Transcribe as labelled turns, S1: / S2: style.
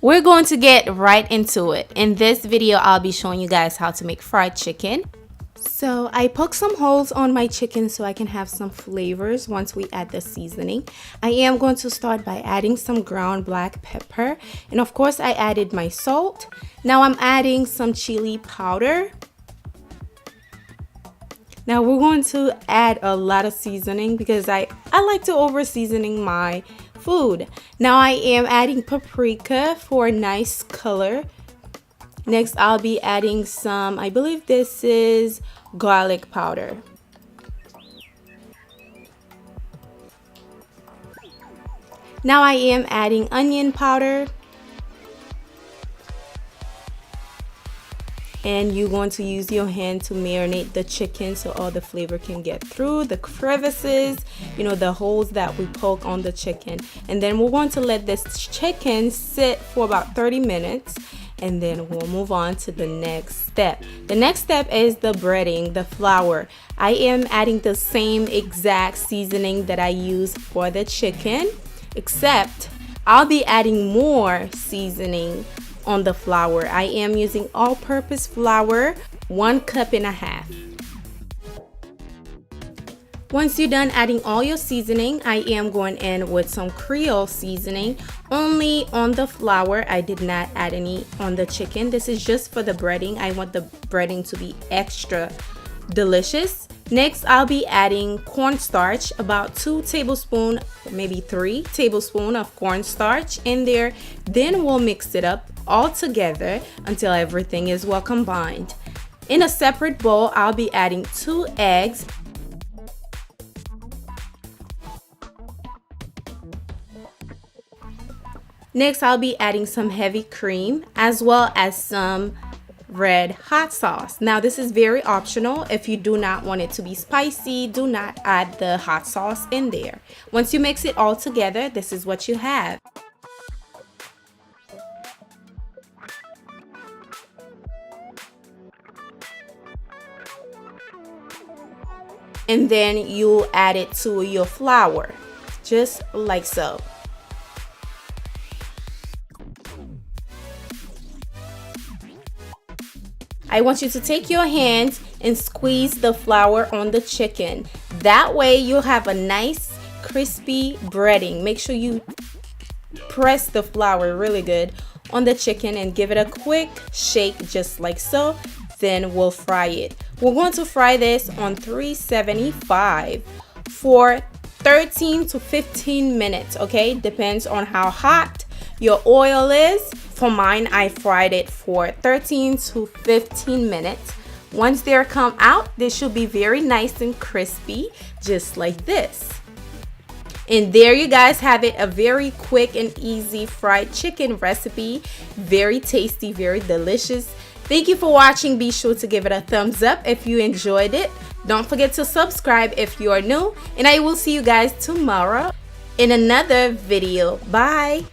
S1: We're going to get right into it. In this video, I'll be showing you guys how to make fried chicken. So I poked some holes on my chicken so I can have some flavors once we add the seasoning. I am going to start by adding some ground black pepper. And of course, I added my salt. Now I'm adding some chili powder. Now we're going to add a lot of seasoning because I like to over seasoning my food. Now I am adding paprika for a nice color. Next I'll be adding some, I believe this is garlic powder. Now I am adding onion powder. And you're going to use your hand to marinate the chicken so all the flavor can get through the crevices, you know, the holes that we poke on the chicken. And then we're going to let this chicken sit for about 30 minutes and then we'll move on to the next step. The next step is the breading, the flour. I am adding the same exact seasoning that I use for the chicken, except I'll be adding more seasoning on the flour. I am using all-purpose flour, 1.5 cups. Once you're done adding all your seasoning, I am going in with some Creole seasoning only on the flour. I did not add any on the chicken. This is just for the breading. I want the breading to be extra delicious. Next, I'll be adding cornstarch, about 2 tablespoons, maybe 3 tablespoons of cornstarch in there. Then we'll mix it up all together until everything is well combined. In a separate bowl, I'll be adding 2 eggs. Next, I'll be adding some heavy cream as well as some red hot sauce. Now this is very optional. If you do not want it to be spicy, do not add the hot sauce in there. Once you mix it all together, this is what you have. And then you add it to your flour, just like so. I want you to take your hands and squeeze the flour on the chicken. That way you'll have a nice crispy breading. Make sure you press the flour really good on the chicken and give it a quick shake just like so. Then we'll fry it. We're going to fry this on 375 for 13 to 15 minutes, okay? Depends on how hot your oil is. For mine, I fried it for 13 to 15 minutes. Once they're come out, they should be very nice and crispy, just like this. And there you guys have it, a very quick and easy fried chicken recipe. Very tasty, very delicious. Thank you for watching. Be sure to give it a thumbs up if you enjoyed it. Don't forget to subscribe if you are new. And I will see you guys tomorrow in another video. Bye.